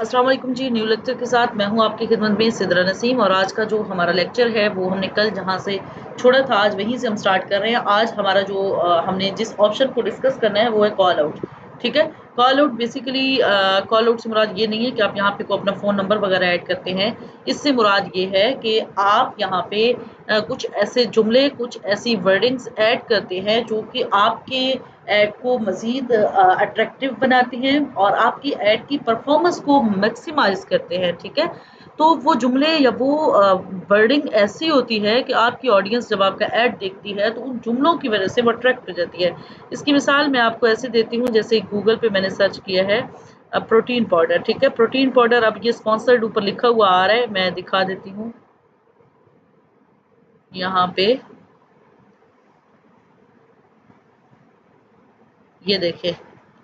अस्सलाम वालेकुम जी। New lecture के साथ मैं हूं आपकी खिदमत में सिदरा नसीम और आज का जो हमारा लेक्चर है वो हमने कल जहां से छोड़ा था आज वहीं से हम स्टार्ट कर रहे हैं। आज हमारा जो हमने जिस ऑप्शन को डिस्कस करना है वो है कॉल आउट। ठीक है, call out basically call out से मुराद ये नहीं है कि आप यहाँ पे को अपना फ़ोन नंबर वगैरह ऐड करते हैं। इससे मुराद ये है कि आप यहाँ पे कुछ ऐसे जुमले, कुछ ऐसी वर्डिंग्स ऐड करते हैं जो कि आपके ऐड को मज़ीद अट्रैक्टिव बनाती हैं और आपकी ऐड की परफॉर्मेंस को मैक्सिमाइज़ करते हैं। ठीक है? तो वो जुमले या वो वर्डिंग ऐसी होती है कि आपकी ऑडियंस जब आपका ऐड देखती है तो उन जुमलों की वज़ह से वो अट्रैक्ट हो जाती है। इसकी मिसाल मैं आपको ऐसे देती हूँ, जैसे गूगल पे मैंने सर्च किया है प्रोटीन पाउडर। ठीक है? प्रोटीन पाउडर, अब ये स्पॉन्सर्ड ऊपर लिखा हुआ आ रहा है, मैं दिखा देती हूँ यहाँ पे। ये देखिए,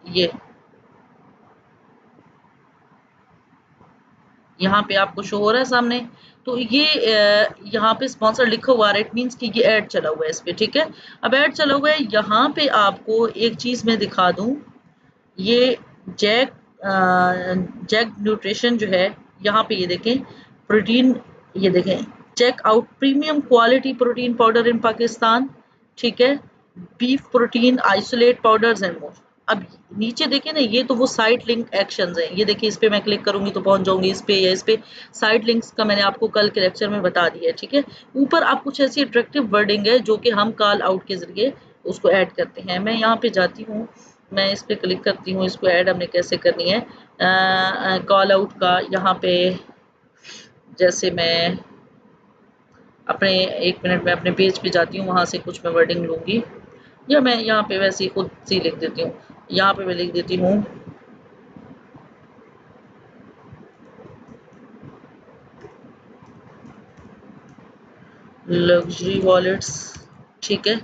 ये यहाँ पे आपको शो हो रहा है सामने। तो ये यहाँ पे स्पॉन्सर लिखा हुआ है, इट मीन्स कि ये ऐड चला हुआ है इस पे। ठीक है, अब ऐड चला हुआ है, यहाँ पे आपको एक चीज मैं दिखा दूं, ये जैक जैक न्यूट्रिशन जो है, यहाँ पे ये देखें प्रोटीन, ये देखें check out premium quality protein powder in Pakistan. ठीक है, beef protein isolate powders and more. अब नीचे देखें ना, ये तो वो साइट लिंक एक्शंस हैं। ये देखिए, इस पे मैं क्लिक करूंगी तो पहुंच जाऊंगी इस पे, या इस पे साइट लिंक्स का मैंने आपको कल के लेक्चर में बता दिया है। ठीक है, ऊपर आप कुछ ऐसी अट्रैक्टिव वर्डिंग है जो कि हम कॉल आउट के जरिए उसको ऐड करते हैं। मैं यहाँ पे जाती हूँ, मैं इस पे क्लिक करती हूँ, इसको ऐड हमने कैसे करनी है कॉल आउट का। यहाँ पे जैसे मैं अपने 1 मिनट में अपने पेज पे जाती हूँ, वहां से कुछ मैं वर्डिंग लूंगी, या मैं यहाँ पे वैसे ही खुद सी लिख देती हूँ। यहाँ पे मैं लिख देती हूँ लग्जरी वॉलेट्स। ठीक है,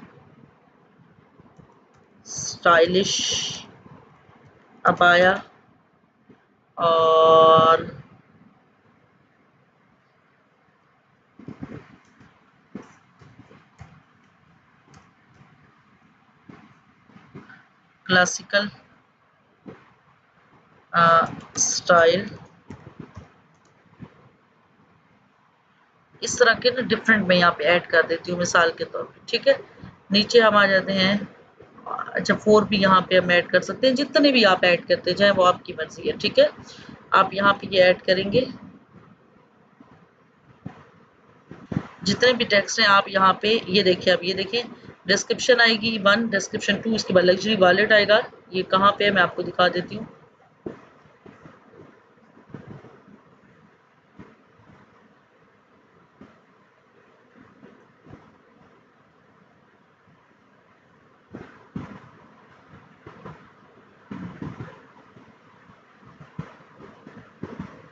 स्टाइलिश अबाया और क्लासिकल स्टाइल, इस तरह के ना डिफरेंट मैं यहाँ पे ऐड कर देती हूँ मिसाल के तौर पे। ठीक है, नीचे हम आ जाते हैं। अच्छा, 4 भी यहाँ पे हम ऐड कर सकते हैं, जितने भी आप ऐड करते जाएं वो आपकी मर्जी है। ठीक है, आप यहाँ पे ये ऐड करेंगे, जितने भी टेक्स्ट हैं आप यहाँ पे ये देखिए। अब ये देखिए, डिस्क्रिप्शन आएगी 1, डिस्क्रिप्शन 2, इसके बाद लग्जरी वॉलेट आएगा। ये कहाँ पे है मैं आपको दिखा देती हूँ।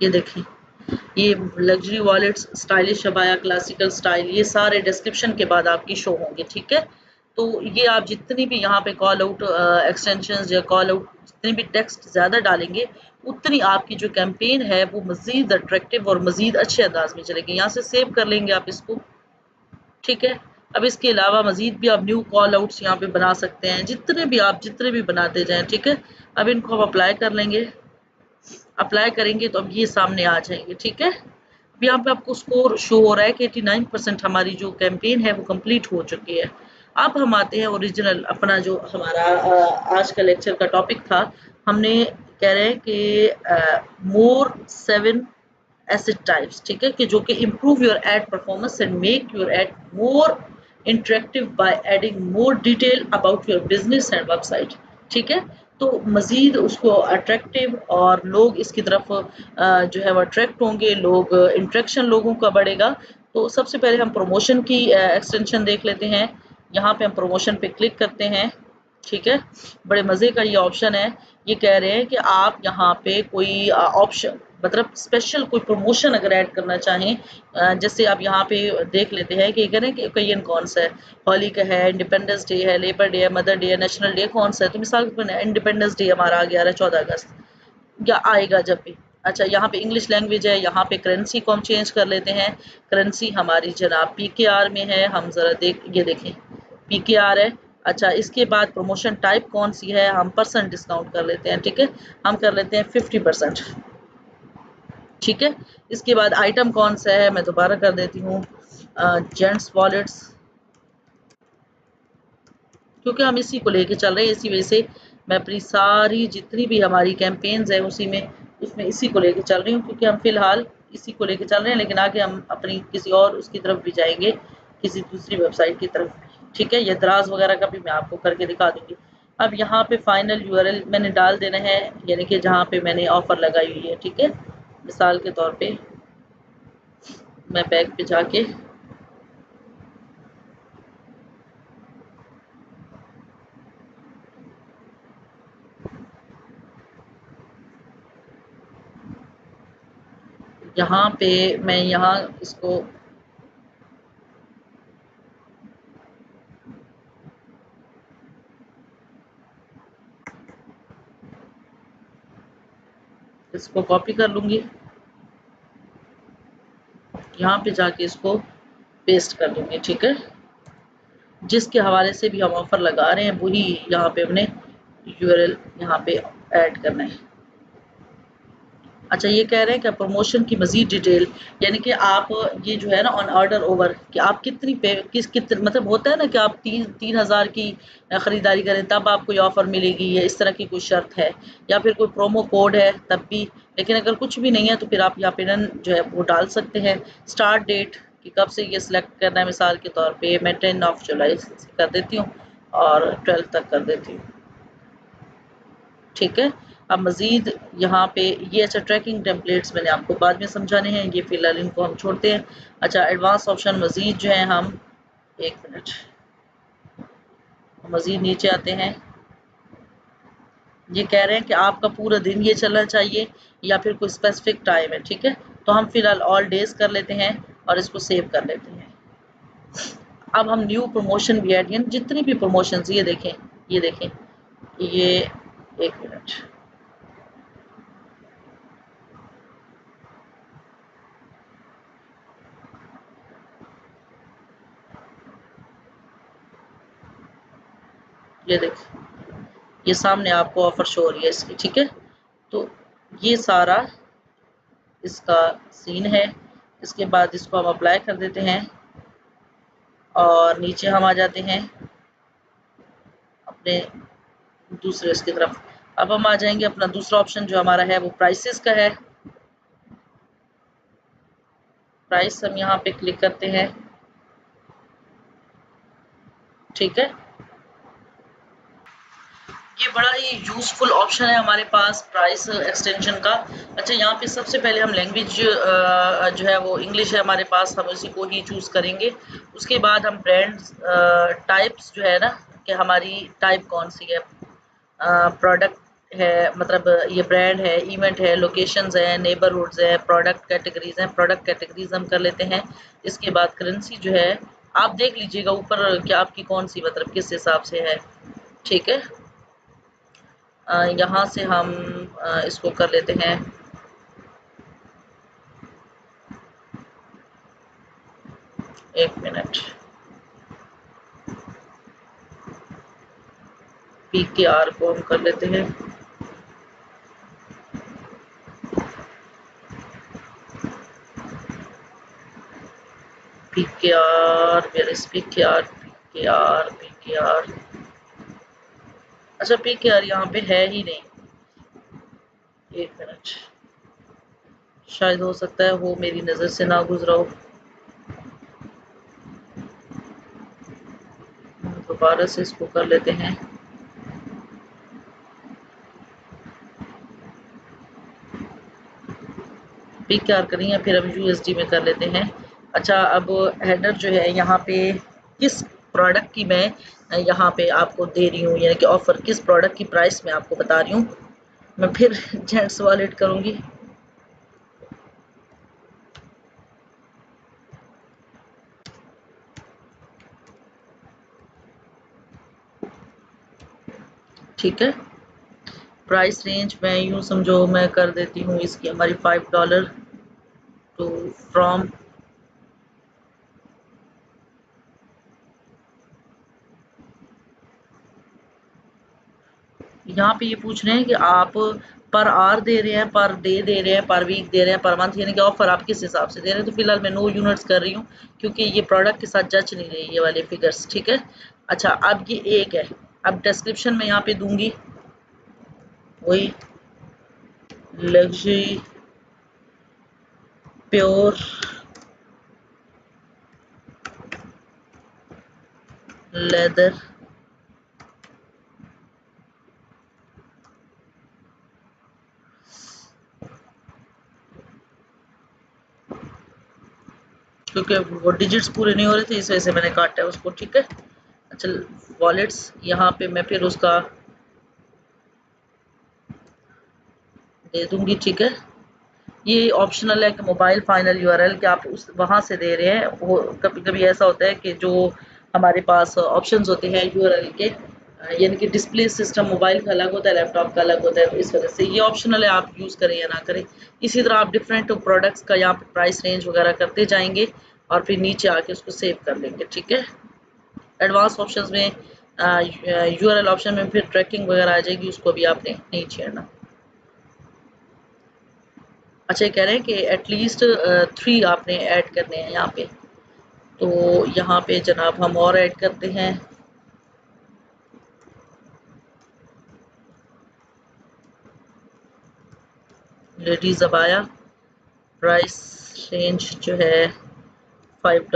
ये देखिए, ये luxury wallets, stylish abaya, classical style, ये सारे डिस्क्रिप्शन के बाद आपकी शो होंगे। ठीक है, तो ये आप जितनी भी यहाँ पे कॉल आउट एक्सटेंशंस या कॉल आउट जितने भी टेक्स्ट ज़्यादा डालेंगे, उतनी आपकी जो कैंपेन है वो मज़ीद अट्रैक्टिव और मज़ीद अच्छे अंदाज में चलेगी। यहाँ से सेव कर लेंगे आप इसको। ठीक है, अब इसके अलावा मज़ीद भी आप न्यू कॉल आउट्स यहाँ पे बना सकते हैं, जितने भी बनाते जाएँ। ठीक है, अब इनको हम अप्लाई कर लेंगे। अप्लाई करेंगे तो अब ये सामने आ जाएंगे। ठीक है, अब यहाँ पे आपको स्कोर शो हो रहा है कि 89% हमारी जो कैंपेन है वो कंप्लीट हो चुकी है। अब हम आते हैं ओरिजिनल अपना जो हमारा आज का लेक्चर का टॉपिक था। हमने कह रहे हैं कि मोर 7 एसेट टाइप्स। ठीक है, कि जो कि improve your ad performance and make your ad more interactive by adding more detail about your business and website. ठीक है, तो मज़ीद उसको अट्रैक्टिव और लोग इसकी तरफ जो है वो अट्रैक्ट होंगे, लोग इंटरेक्शन लोगों का बढ़ेगा। तो सबसे पहले हम प्रमोशन की एक्सटेंशन देख लेते हैं। यहाँ पे हम प्रमोशन पे क्लिक करते हैं। ठीक है, बड़े मज़े का ये ऑप्शन है। ये कह रहे हैं कि आप यहाँ पे कोई ऑप्शन मतलब स्पेशल कोई प्रमोशन अगर ऐड करना चाहें, जैसे आप यहाँ पे देख लेते हैं कि कह रहे हैं कि ओकेजन कौन सा है, होली का है, इंडिपेंडेंस डे है, लेबर डे है, मदर डे है, नेशनल डे कौन सा है। तो मिसाल के तौर इंडिपेंडेंस डे हमारा आ गया 14 अगस्त या आएगा जब भी। अच्छा, यहाँ पे इंग्लिश लैंग्वेज है, यहाँ पे करेंसी को हम चेंज कर लेते हैं। करेंसी हमारी जनाब पीकेआर में है, हम ज़रा ये देखें पीकेआर है। अच्छा, इसके बाद प्रमोशन टाइप कौन सी है, हम परसेंट डिस्काउंट कर लेते हैं। ठीक है, हम कर लेते हैं 50%। ठीक है। इसके बाद आइटम कौन सा है मैं दोबारा कर देती हूँ, जेंट्स वॉलेट्स, क्योंकि हम इसी को लेके चल रहे हैं, इसी वजह से मैं अपनी सारी जितनी भी हमारी कैंपेन्स है उसी में उसमें इसी को लेके चल रही हूँ, क्योंकि हम फिलहाल इसी को लेके चल रहे हैं, लेकिन आगे हम अपनी किसी और उसकी तरफ भी जाएंगे, किसी दूसरी वेबसाइट की तरफ भी। ठीक है, ये दराज वगैरह का भी मैं आपको करके दिखा दूंगी। अब यहाँ पे फाइनल यूआरएल मैंने डाल देना है, यानी कि जहाँ पे मैंने ऑफर लगाई हुई है। ठीक है, मिसाल के तौर पे मैं बैक पे जाके यहाँ पे मैं यहाँ इसको कॉपी कर लूंगी, यहाँ पे जाके इसको पेस्ट कर दूंगी। ठीक है, जिसके हवाले से भी हम ऑफर लगा रहे हैं वही यहाँ पे हमने यूआरएल यहाँ पे ऐड करना है। अच्छा, ये कह रहे हैं कि प्रमोशन की मजीद डिटेल, यानी कि आप ये जो है ना ऑन ऑर्डर ओवर, कि आप कितनी पे कितने मतलब होता है ना कि आप 3,000 की खरीदारी करें तब आपको ये ऑफर मिलेगी, या इस तरह की कोई शर्त है, या फिर कोई प्रोमो कोड है तब भी। लेकिन अगर कुछ भी नहीं है तो फिर आप यहाँ पे नन जो है वो डाल सकते हैं। स्टार्ट डेट कि कब से ये सिलेक्ट करना है, मिसाल के तौर पे मैं 10 जुलाई कर देती हूँ और 12 तक कर देती हूँ। ठीक है, अब मज़ीद यहाँ पे ये अच्छा ट्रैकिंग टेम्पलेट्स मैंने आपको बाद में समझाने हैं, ये फिलहाल इनको हम छोड़ते हैं। अच्छा, एडवांस ऑप्शन मज़ीद जो है हम एक मिनट मज़ीद नीचे आते हैं। ये कह रहे हैं कि आपका पूरा दिन ये चलना चाहिए या फिर कोई स्पेसिफिक टाइम है। ठीक है, तो हम फिलहाल ऑल डेज कर लेते हैं और इसको सेव कर लेते हैं। अब हम न्यू प्रमोशन भी ऐड, यानी जितनी भी प्रमोशन, ये देखें, ये देखें, ये एक मिनट, ये देखें, ये सामने आपको ऑफर शो हो रही है इसकी। ठीक है, तो ये सारा इसका सीन है। इसके बाद इसको हम अप्लाई कर देते हैं और नीचे हम आ जाते हैं अपने दूसरे इसकी तरफ। अब हम आ जाएंगे अपना दूसरा ऑप्शन जो हमारा है वो प्राइसेस का है। प्राइस हम यहाँ पे क्लिक करते हैं। ठीक है, ये बड़ा ही यूजफुल ऑप्शन है हमारे पास प्राइस एक्सटेंशन का। अच्छा, यहाँ पे सबसे पहले हम लैंग्वेज जो है वो इंग्लिश है हमारे पास, हम उसी को ही चूज करेंगे। उसके बाद हम ब्रांड टाइप्स जो है ना, कि हमारी टाइप कौन सी है, प्रोडक्ट है, मतलब ये ब्रांड है, इवेंट है, लोकेशंस है, नेबरहुड्स है, प्रोडक्ट कैटेगरीज हैं। प्रोडक्ट कैटेगरीज हम कर लेते हैं। इसके बाद करेंसी जो है आप देख लीजिएगा ऊपर कि आपकी कौन सी मतलब किस हिसाब से है। ठीक है, यहाँ से हम इसको कर लेते हैं एक मिनट, PKR को हम कर लेते हैं PKR, where is PKR, PKR, PKR। अच्छा, PKR यहाँ पे है ही नहीं, एक मिनट, शायद हो सकता है वो मेरी नज़र से ना गुजरा हो। दोबारा से इसको कर लेते हैं। PKR करें या फिर हम USD में कर लेते हैं। अच्छा, अब हेडर जो है यहाँ पे किस प्रोडक्ट की मैं यहाँ पे आपको दे रही हूँ, यानी कि ऑफर किस प्रोडक्ट की प्राइस में आपको बता रही हूँ। मैं फिर जेंट्स वॉलेट करूँगी। ठीक है, प्राइस रेंज मैं यूँ समझो मैं कर देती हूँ इसकी हमारी $5 टू फ्रॉम। यहाँ पे ये पूछ रहे हैं कि आप पर आवर दे रहे हैं, पर डे दे रहे हैं, पर वीक दे रहे हैं, पर मंथ, यानी कि ऑफर आप किस हिसाब से दे रहे हैं। तो फिलहाल मैं नो यूनिट्स कर रही हूँ क्योंकि ये प्रोडक्ट के साथ जच नहीं रही ये वाले फिगर्स, ठीक है। अच्छा, अब ये एक है, अब डिस्क्रिप्शन में यहाँ पे दूंगी वही लग्जरी प्योर लेदर क्योंकि वो डिजिट्स पूरे नहीं हो रहे थे इस वजह से मैंने काटा है उसको, ठीक है। अच्छा, वॉलेट्स यहाँ पे मैं फिर उसका दे दूंगी, ठीक है। ये ऑप्शनल है कि मोबाइल फाइनल यूआरएल कि आप उस वहां से दे रहे हैं। वो कभी कभी ऐसा होता है कि जो हमारे पास ऑप्शंस होते हैं यूआरएल के, यानी कि डिस्प्ले सिस्टम मोबाइल का अलग होता है, लैपटॉप का अलग होता है, तो इस वजह से ये ऑप्शनल है, आप यूज़ करें या ना करें। इसी तरह आप डिफरेंट प्रोडक्ट्स का यहाँ पे प्राइस रेंज वगैरह करते जाएंगे और फिर नीचे आके उसको सेव कर लेंगे, ठीक है। एडवांस ऑप्शंस में यूआरएल ऑप्शन में फिर ट्रैकिंग वगैरह आ जाएगी, उसको भी आपने नहीं छेड़ना। अच्छा, ये कह रहे हैं कि एटलीस्ट 3 आपने ऐड करने हैं यहाँ पे, तो यहाँ पे जनाब हम और ऐड करते हैं। लेडीज अबाया, प्राइस रेंज जो है $5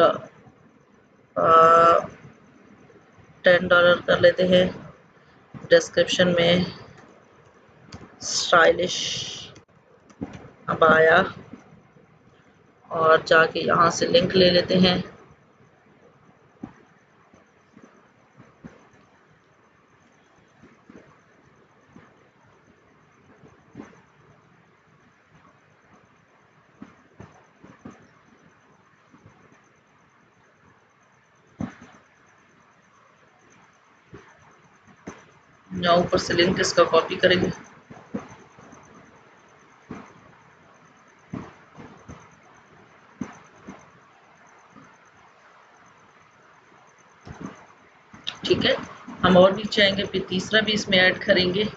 $10 कर लेते हैं। डिस्क्रिप्शन में स्टाइलिश अबाया, और जाके यहाँ से लिंक ले लेते हैं। यहाँ ऊपर से लिंक इसका कॉपी करेंगे, ठीक है। हम और नीचे आएंगे, फिर तीसरा भी इसमें ऐड करेंगे।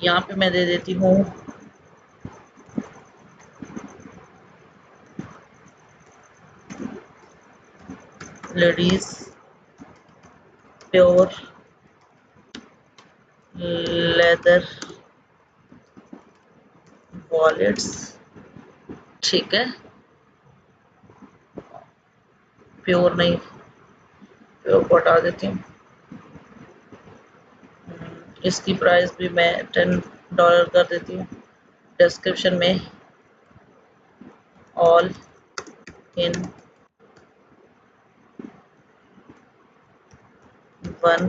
यहाँ पे मैं दे देती हूँ लेडीज प्योर लेदर वॉलेट्स, ठीक है। प्योर नहीं, प्योर को हटा देती हूँ। इसकी प्राइस भी मैं $10 कर देती हूँ। डिस्क्रिप्शन में ऑल इन वन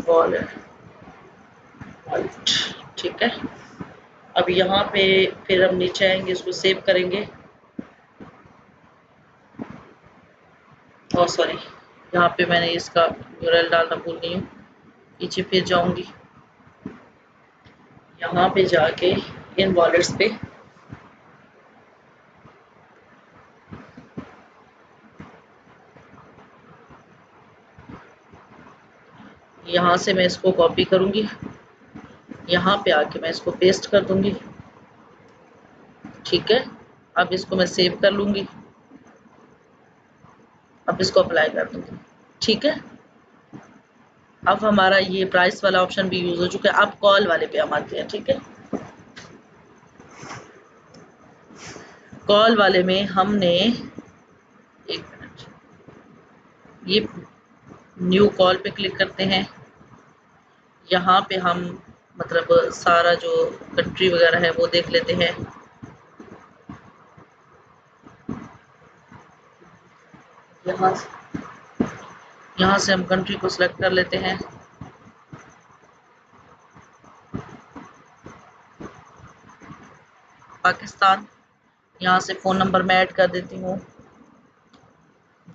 वॉलेट, ठीक है। अब यहाँ पे फिर हम नीचे आएंगे, इसको सेव करेंगे। और सॉरी, यहाँ पे मैंने इसका यूआरएल डालना भूल गई हूँ। पीछे फिर जाऊंगी, यहाँ पे जाके इन वॉलेट्स पे यहाँ से मैं इसको कॉपी करूंगी, यहाँ पे आके मैं इसको पेस्ट कर दूंगी, ठीक है। अब इसको मैं सेव कर लूंगी, अब इसको अप्लाई कर दूंगी, ठीक है। अब हमारा ये प्राइस वाला ऑप्शन भी यूज हो चुका है। अब कॉल वाले पे हम आते हैं, ठीक है। कॉल वाले में हमने, एक मिनट, ये न्यू कॉल पे क्लिक करते हैं। यहाँ पे हम मतलब सारा जो कंट्री वगैरह है वो देख लेते हैं। यहाँ से हम कंट्री को सिलेक्ट कर लेते हैं। पाकिस्तान, यहाँ से फ़ोन नंबर मैं ऐड कर देती हूँ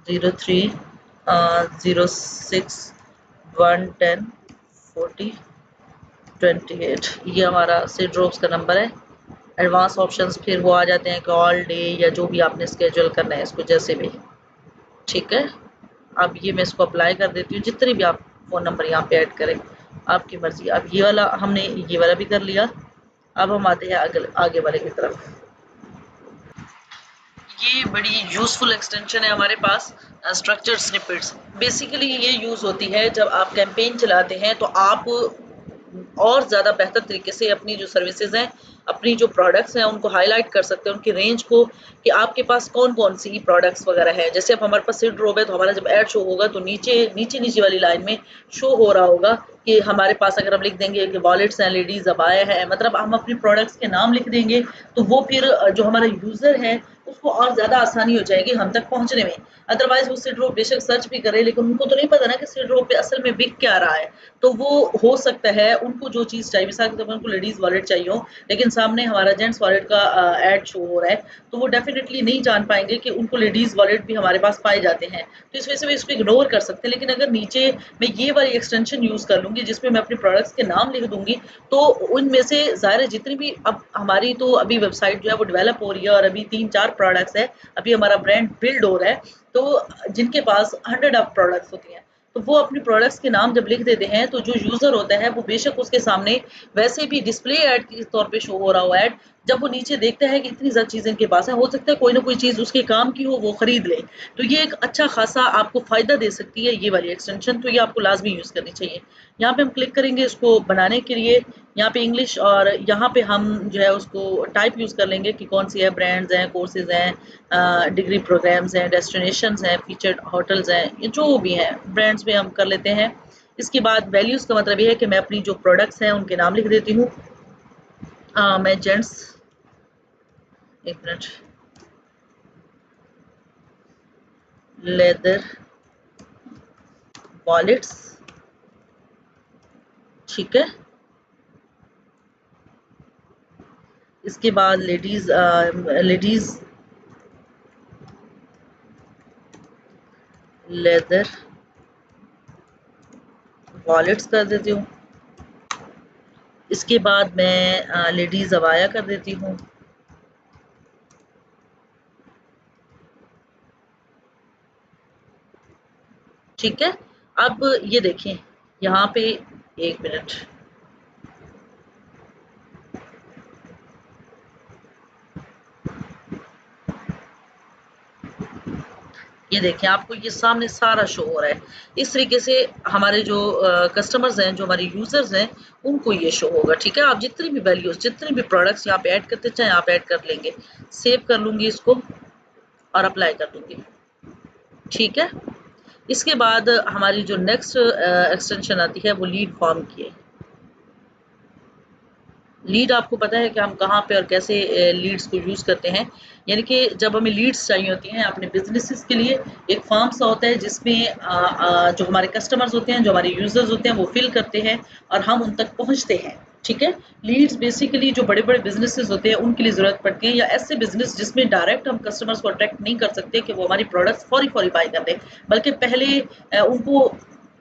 0306-110-40-28। ये हमारा सीड्रोप्स का नंबर है। एडवांस ऑप्शंस फिर वो आ जाते हैं कि ऑल डे या जो भी आपने स्केड्यूल करना है इसको, जैसे भी, ठीक है। अब ये मैं इसको अप्लाई कर देती हूँ, जितने भी आप फ़ोन नंबर यहाँ पे ऐड करें। आपकी मर्जी। अब ये वाला हमने ये वाला भी कर लिया। अब हम आते हैं आगे वाले की तरफ। ये बड़ी यूजफुल एक्सटेंशन है हमारे पास, स्ट्रक्चर स्निपेट्स। बेसिकली ये यूज होती है जब आप कैंपेन चलाते हैं तो आप और ज़्यादा बेहतर तरीके से अपनी जो सर्विसेज हैं, अपनी जो प्रोडक्ट्स हैं उनको हाईलाइट कर सकते हैं, उनकी रेंज को, कि आपके पास कौन-कौन सी प्रोडक्ट्स वगैरह है। जैसे अब हमारे पास सीड ड्रॉप है तो हमारा जब ऐड शो होगा तो नीचे वाली लाइन में शो हो रहा होगा कि हमारे पास, अगर हम लिख देंगे कि वॉलेट्स हैं, लेडीज़ अबाया है, मतलब हम अपनी प्रोडक्ट्स के नाम लिख देंगे तो वो फिर जो हमारा यूज़र है उसको और ज़्यादा आसानी हो जाएगी हम तक पहुँचने में। अदरवाइज़ वो सीड ड्रॉप बेशक सर्च भी करे लेकिन उनको तो नहीं पता ना कि सीड ड्रॉप पे असल में बिक क्या रहा है। तो वो हो सकता है उनको जो चीज़ चाहिए, मिसाल के तौर पर उनको लेडीज़ वॉलेट चाहिए हो लेकिन सामने हमारा जेंट्स वॉलेट का ऐड शो हो रहा है, तो वो डेफिनिटली नहीं जान पाएँगे कि उनको लेडीज़ वॉलेट भी हमारे पास पाए जाते हैं। तो इस वजह से वे इसको इग्नोर कर सकते हैं। लेकिन अगर नीचे मैं ये वाली एक्सटेंशन यूज़ कर लूँगी जिसमें मैं अपने प्रोडक्ट्स के नाम लिख दूँगी, तो उनमें से ज़ाहिर है जितनी भी, अब हमारी तो अभी वेबसाइट जो है वो डेवलप हो रही है और अभी 3-4 प्रोडक्ट्स हैं, अभी हमारा ब्रांड बिल्ड हो रहा है, तो जिनके पास 100 ऑफ प्रोडक्ट्स होती हैं, तो वो अपने प्रोडक्ट्स के नाम जब लिख देते हैं तो जो यूज़र होता है वो बेशक उसके सामने वैसे भी डिस्प्ले ऐड के तौर पे शो हो रहा हो ऐड, जब वो नीचे देखता है कि इतनी ज़्यादा चीज़ें इनके पास है, हो सकता है कोई ना कोई चीज़ उसके काम की हो, वो खरीद ले। तो ये एक अच्छा खासा आपको फ़ायदा दे सकती है ये वाली एक्सटेंशन, तो ये आपको लाज़मी यूज़ करनी चाहिए। यहाँ पे हम क्लिक करेंगे इसको बनाने के लिए, यहाँ पे इंग्लिश, और यहाँ पे हम जो है उसको टाइप यूज़ कर लेंगे कि कौन सी है, ब्रांड्स हैं, कोर्सेज़ हैं, डिग्री प्रोग्राम्स हैं, डेस्टिनेशंस हैं, फीचर्ड होटल्स हैं, ये जो भी हैं, ब्रांड्स में हम कर लेते हैं। इसके बाद वैल्यूज़ का मतलब ये है कि मैं अपनी जो प्रोडक्ट्स हैं उनके नाम लिख देती हूँ। मैं जेंट्स, एक मिनट, लेदर वॉलेट्स, ठीक है। इसके बाद लेडीज लेदर वॉलेट्स कर देती हूँ। इसके बाद मैं लेडीज अबाया कर देती हूँ। ठीक है। अब ये देखें यहाँ पे, एक मिनट, ये देखें आपको ये सामने सारा शो हो रहा है। इस तरीके से हमारे जो कस्टमर्स हैं, जो हमारे यूजर्स हैं, उनको ये शो होगा। ठीक है। आप जितनी भी वैल्यूज, जितने भी प्रोडक्ट्स यहाँ पे ऐड करते चाहे आप ऐड कर लेंगे। सेव कर लूंगी इसको और अप्लाई कर दूंगी। ठीक है। इसके बाद हमारी जो नेक्स्ट एक्सटेंशन आती है वो लीड फॉर्म की है। लीड आपको पता है कि हम कहाँ पे और कैसे लीड्स को यूज़ करते हैं। यानी कि जब हमें लीड्स चाहिए होती हैं अपने बिजनेसेस के लिए, एक फॉर्म सा होता है जिसमें जो हमारे कस्टमर्स होते हैं, जो हमारे यूजर्स होते हैं, वो फिल करते हैं और हम उन तक पहुँचते हैं। ठीक है। लीड्स बेसिकली जो बड़े बड़े बिजनेसेस होते हैं उनके लिए ज़रूरत पड़ती है, या ऐसे बिजनेस जिसमें डायरेक्ट हम कस्टमर्स को अट्रैक्ट नहीं कर सकते कि वो हमारी प्रोडक्ट्स फौरी फौरी बाय कर दें, बल्कि पहले उनको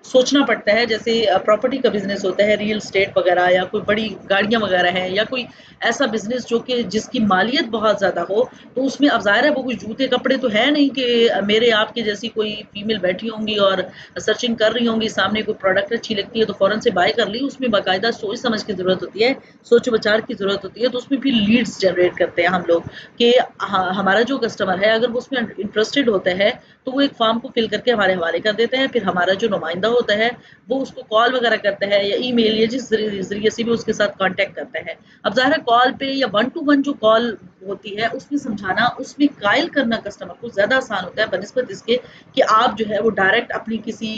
सोचना पड़ता है। जैसे प्रॉपर्टी का बिजनेस होता है, रियल एस्टेट वगैरह, या कोई बड़ी गाड़ियाँ वगैरह हैं, या कोई ऐसा बिजनेस जो कि जिसकी मालियत बहुत ज़्यादा हो, तो उसमें अब ज़ाहिर है वो कोई जूते कपड़े तो है नहीं कि मेरे आपके जैसी कोई फीमेल बैठी होंगी और सर्चिंग कर रही होंगी, सामने कोई प्रोडक्ट अच्छी लगती है तो फ़ौरन से बाय कर ली। उसमें बाकायदा सोच समझ की ज़रूरत होती है, सोच विचार की ज़रूरत होती है। तो उसमें फिर लीड्स जनरेट करते हैं हम लोग कि हमारा जो कस्टमर है अगर वो उसमें इंटरेस्टेड होता है तो वो एक फॉर्म को फिल करके हमारे हवाले कर देते हैं। फिर हमारा जो नुमाइंदा होता है वो उसको कॉल वगैरह करता है या ईमेल, या जिस ज़रिए से भी उसके साथ कांटेक्ट करता है। अब ज़ाहिर है कॉल पे या वन टू वन जो कॉल होती है उसमें समझाना, उसमें कायल करना कस्टमर को ज़्यादा आसान होता है बनिस्बत इसके कि आप जो है वो डायरेक्ट अपनी किसी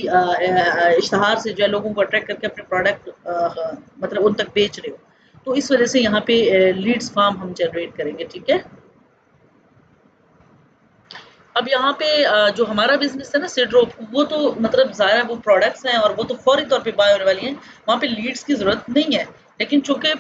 इश्तहार से जो है लोगों को अट्रैक्ट करके अपने प्रोडक्ट मतलब उन तक बेच रहे हो। तो इस वजह से यहाँ पे लीड्स फॉर्म हम जनरेट करेंगे। ठीक है। अब यहाँ पे जो हमारा बिज़नेस है ना सिड्रोप, वो तो मतलब ज़ाहिर है वो प्रोडक्ट्स हैं और वो तो फौरी तौर पे बाय होने वाली हैं, वहाँ पे लीड्स की ज़रूरत नहीं है। लेकिन चूँकि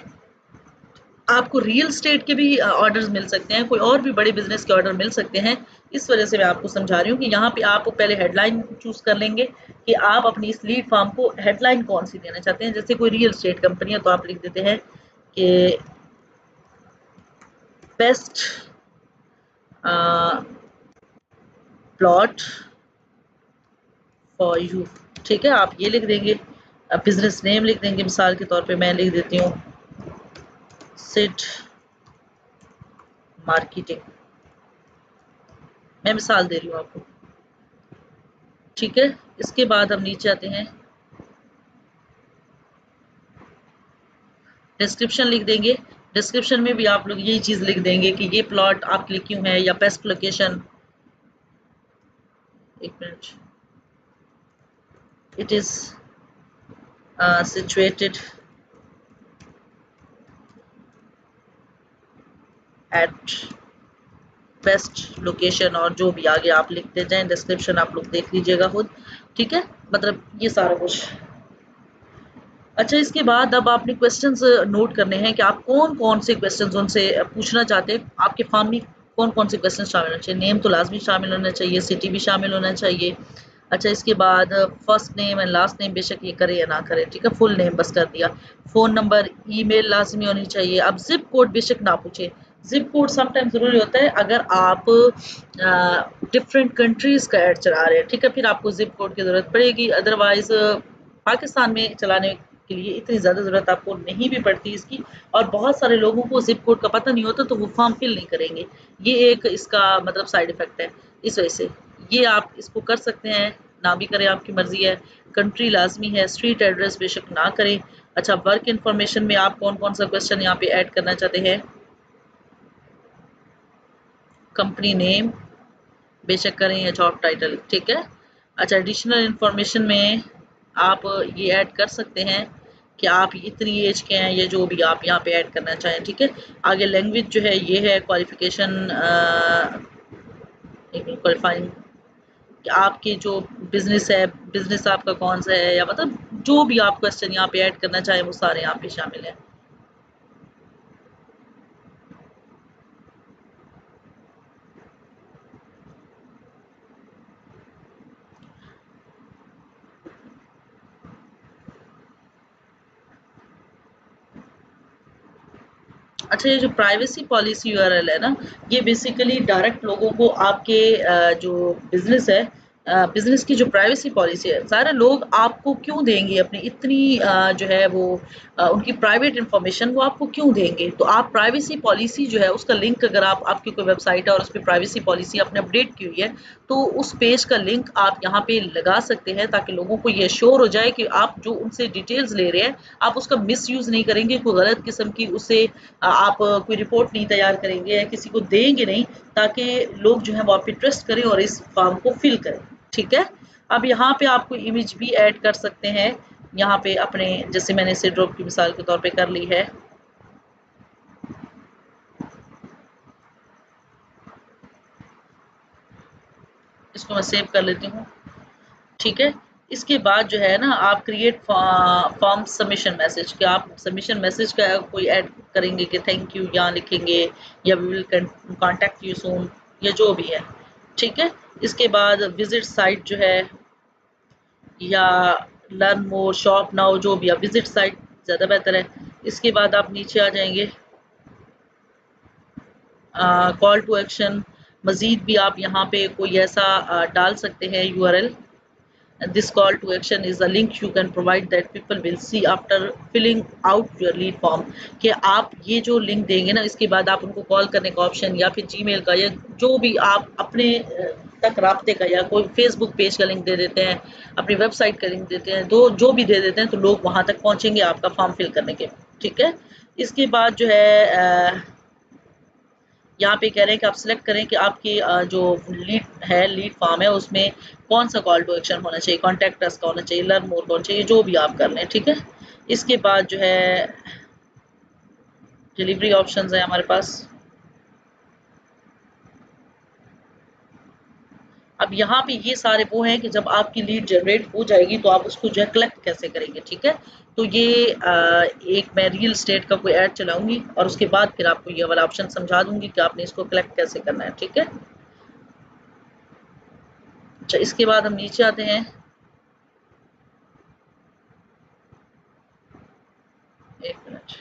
आपको रियल एस्टेट के भी ऑर्डर्स मिल सकते हैं, कोई और भी बड़े बिज़नेस के ऑर्डर मिल सकते हैं, इस वजह से मैं आपको समझा रही हूँ कि यहाँ पे आप पहले हेडलाइन चूज़ कर लेंगे कि आप अपनी इस लीड फॉर्म को हेडलाइन कौन-सी देना चाहते हैं। जैसे कोई रियल एस्टेट कंपनी है तो आप लिख देते हैं कि best a, plot for you. ठीक है, आप ये लिख देंगे। अब बिजनेस नेम लिख देंगे, मिसाल के तौर पे मैं लिख देती हूँ सिड मार्केटिंग, मैं मिसाल दे रही हूँ आपको, ठीक है। इसके बाद हम नीचे आते हैं, डिस्क्रिप्शन लिख देंगे। डिस्क्रिप्शन में भी आप लोग यही चीज लिख देंगे कि ये प्लॉट आपके लिए क्यों है, या बेस्ट लोकेशन, एक minute, it is situated at best location, और जो भी आगे आप लिखते जाएं, डिस्क्रिप्शन आप लोग देख लीजिएगा खुद, ठीक है। मतलब ये सारा कुछ। अच्छा, इसके बाद अब आपने क्वेश्चंस नोट करने हैं कि आप कौन-कौन से क्वेश्चंस उनसे पूछना चाहते हैं। आपके फॉर्म में कौन-कौन से क्वेश्चन शामिल होने चाहिए। नेम तो लाज़मी शामिल होना चाहिए, सिटी भी शामिल होना चाहिए। अच्छा, इसके बाद first name and last name बेशक ये करे या ना करे, ठीक है, फुल नेम बस कर दिया। फ़ोन नंबर, ईमेल लाज़मी होनी चाहिए। अब ज़िप कोड बेशक ना पूछे। ज़िप कोड सम टाइम ज़रूरी होता है अगर आप डिफरेंट कंट्रीज़ का ऐड चला रहे हैं, ठीक है, फिर आपको ज़िप कोड की ज़रूरत पड़ेगी। अदरवाइज़ पाकिस्तान में चलाने के लिए इतनी ज़्यादा ज़रूरत आपको नहीं भी पड़ती इसकी, और बहुत सारे लोगों को ज़िप कोड का पता नहीं होता तो वो फॉर्म फिल नहीं करेंगे। ये एक इसका मतलब साइड इफ़ेक्ट है। इस वजह से ये आप इसको कर सकते हैं, ना भी करें आपकी मर्ज़ी है। कंट्री लाज़मी है, स्ट्रीट एड्रेस बेशक ना करें। अच्छा, वर्क इन्फॉर्मेशन में आप कौन-कौन सा क्वेश्चन यहाँ पे ऐड करना चाहते हैं? कंपनी नेम बेशक करें या जॉब टाइटल, ठीक है। अच्छा, एडिशनल इन्फॉर्मेशन में आप ये ऐड कर सकते हैं कि आप इतनी एज के हैं, ये जो भी आप यहाँ पे ऐड करना चाहें, ठीक है। आगे लैंग्वेज जो है ये है, क्वालिफिकेशन क्वालिफाइंग कि आपके जो बिजनेस है, बिजनेस आपका कौन सा है, या मतलब जो भी आप क्वेश्चन यहाँ पे ऐड करना चाहें वो सारे यहाँ पे शामिल हैं। अच्छा, ये जो प्राइवेसी पॉलिसी यूआरएल है ना, ये बेसिकली डायरेक्ट लोगों को आपके जो बिज़नेस है, बिज़नेस की जो प्राइवेसी पॉलिसी है, सारे लोग आपको क्यों देंगे अपनी इतनी जो है वो उनकी प्राइवेट इन्फॉर्मेशन वो आपको क्यों देंगे? तो आप प्राइवेसी पॉलिसी जो है उसका लिंक, अगर आप आपकी कोई वेबसाइट है और उसपे प्राइवेसी पॉलिसी आपने अपडेट की हुई है, तो उस पेज का लिंक आप यहाँ पे लगा सकते हैं ताकि लोगों को ये श्योर हो जाए कि आप जो उनसे डिटेल्स ले रहे हैं, आप उसका मिसयूज़ नहीं करेंगे, कोई गलत किस्म की उससे आप कोई रिपोर्ट नहीं तैयार करेंगे या किसी को देंगे नहीं, ताकि लोग जो है वो आप पे ट्रस्ट करें और इस फॉर्म को फिल करें, ठीक है। अब यहाँ पे आप कोई इमेज भी ऐड कर सकते हैं, यहाँ पे अपने, जैसे मैंने इसे ड्रॉप की मिसाल के तौर पे कर ली है। इसको मैं सेव कर लेती हूँ, ठीक है। इसके बाद जो है ना, आप क्रिएट फॉर्म सबमिशन मैसेज, कि आप सबमिशन मैसेज का कोई ऐड करेंगे कि थैंक यू यहाँ लिखेंगे, या we will contact you soon, या जो भी है, ठीक है। इसके बाद विजिट साइट जो है, या लर्न मोर, शॉप नाउ, जो भी है, विजिट साइट ज़्यादा बेहतर है। इसके बाद आप नीचे आ जाएंगे, कॉल टू एक्शन, मज़ीद भी आप यहाँ पे कोई ऐसा डाल सकते हैं URL. This call to action is a link you can provide that people will see after filling out your lead form, कि आप ये जो लिंक देंगे ना, इसके बाद आप उनको कॉल करने का ऑप्शन, या फिर जीमेल का, या जो भी आप अपने तक राब्ते का, या कोई फेसबुक पेज का लिंक दे देते हैं, अपनी वेबसाइट का लिंक देते हैं, तो जो भी दे देते हैं तो लोग वहाँ तक पहुँचेंगे आपका फॉर्म फिल करने के, ठीक है। इसके बाद जो है यहाँ पे कह रहे हैं कि आप सिलेक्ट करें कि आपकी जो लीड है, लीड फॉर्म है, उसमें कौन सा कॉल टू एक्शन होना चाहिए, कॉन्टैक्ट अस का होना चाहिए, लर्न मोर का होना चाहिए, जो भी आप कर लें, ठीक है। इसके बाद जो है डिलीवरी ऑप्शंस है हमारे पास। अब यहाँ पे ये सारे वो हैं कि जब आपकी लीड जनरेट हो जाएगी तो आप उसको जो है कलेक्ट कैसे करेंगे, ठीक है। तो ये एक मैं रियल स्टेट का कोई ऐड चलाऊंगी और उसके बाद फिर आपको ये वाला ऑप्शन समझा दूंगी कि आपने इसको कलेक्ट कैसे करना है, ठीक है। अच्छा, इसके बाद हम नीचे आते हैं, एक मिनट,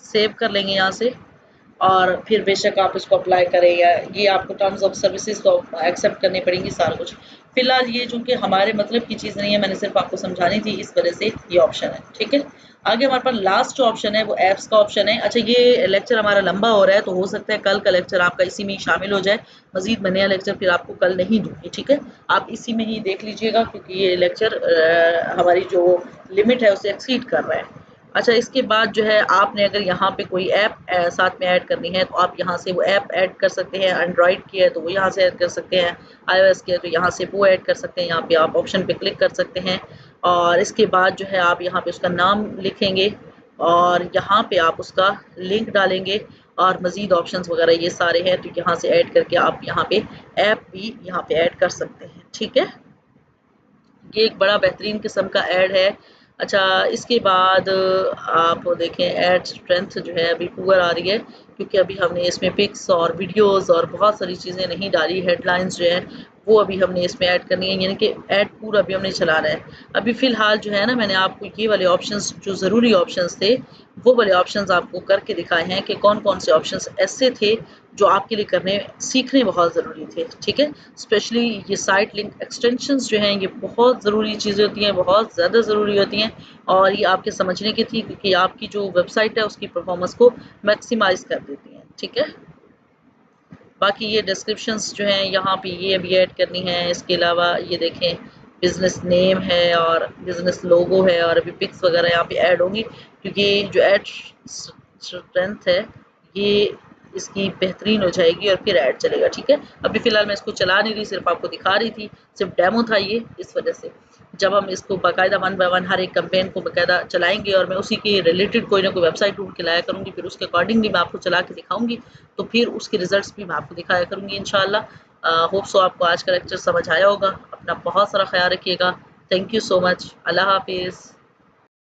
सेव कर लेंगे यहाँ से, और फिर बेशक आप इसको अप्लाई करें, या ये आपको टर्म्स ऑफ सर्विसेज को एक्सेप्ट करनी पड़ेंगी, सारा कुछ। फिलहाल ये चूंकि हमारे मतलब की चीज़ नहीं है, मैंने सिर्फ आपको समझानी थी, इस वजह से ये ऑप्शन है। ठीक है, आगे हमारे पास लास्ट जो ऑप्शन है वो ऐप्स का ऑप्शन है। अच्छा, ये लेक्चर हमारा लंबा हो रहा है, तो हो सकता है कल का लेक्चर आपका इसी में ही शामिल हो जाए। मजीद मैं नया लेक्चर फिर आपको कल नहीं दूंगी। ठीक है, आप इसी में ही देख लीजिएगा, क्योंकि ये लेक्चर हमारी जो लिमिट है उसे एक्सीड कर रहा है। अच्छा, इसके बाद जो है आपने अगर यहाँ पे कोई ऐप साथ में ऐड करनी है, तो आप यहाँ से वो ऐप ऐड कर सकते हैं। एंड्रॉइड की है तो वो यहाँ से ऐड कर सकते हैं, iOS की है तो यहाँ से वो ऐड कर सकते हैं। यहाँ पे आप ऑप्शन पे क्लिक कर सकते हैं और इसके बाद जो है आप यहाँ पे उसका नाम लिखेंगे और यहाँ पे आप उसका लिंक डालेंगे और मज़ीद ऑप्शंस वगैरह ये सारे हैं, तो यहाँ से ऐड करके आप यहाँ पे ऐप भी यहाँ पे ऐड कर सकते हैं। ठीक है, ये एक बड़ा बेहतरीन किस्म का ऐड है। अच्छा, इसके बाद आप देखें ऐड स्ट्रेंथ जो है अभी पुअर आ रही है, क्योंकि अभी हमने इसमें पिक्स और वीडियोस और बहुत सारी चीज़ें नहीं डाली। हेडलाइंस जो है वो अभी हमने इसमें ऐड करनी है, यानी कि ऐड पूरा अभी हमने चलाना है। अभी फ़िलहाल जो है ना, मैंने आपको ये वाले ऑप्शंस जो ज़रूरी ऑप्शंस थे वो वाले ऑप्शंस आपको करके दिखाए हैं कि कौन-कौन से ऑप्शंस ऐसे थे जो आपके लिए करने सीखने बहुत ज़रूरी थे। ठीक है, स्पेशली ये साइट लिंक एक्सटेंशंस जो हैं ये बहुत ज़रूरी चीज़ें होती हैं, बहुत ज़्यादा ज़रूरी होती हैं और ये आपके समझने की थी, क्योंकि आपकी जो वेबसाइट है उसकी परफॉर्मेंस को मैक्सिमाइज़ कर देती हैं। ठीक है, बाकी ये डिस्क्रिप्शंस जो हैं यहाँ पे ये अभी ऐड करनी है। इसके अलावा ये देखें, बिज़नेस नेम है और बिज़नेस लोगो है और अभी पिक्स वगैरह यहाँ पे ऐड होंगी, क्योंकि जो ऐड स्ट्रेंथ है ये इसकी बेहतरीन हो जाएगी और फिर ऐड चलेगा। ठीक है, अभी फ़िलहाल मैं इसको चला नहीं रही, सिर्फ आपको दिखा रही थी, सिर्फ डेमो था ये, इस वजह से। जब हम इसको बाकायदा 1 बाय 1 हर एक कैंपेन को बाकायदा चलाएँगे और मैं उसी के रिलेटेड कोई ना कोई वेबसाइट ढूँढ के लाया करूँगी, फिर उसके अकॉर्डिंग भी मैं आपको चला के दिखाऊँगी, तो फिर उसके रिजल्ट्स भी मैं आपको दिखाया करूँगी इंशाअल्लाह। होप सो आपको आज का लेक्चर समझ आया होगा। अपना बहुत सारा ख्याल रखिएगा। Thank you so much. अल्लाह हाफिज़।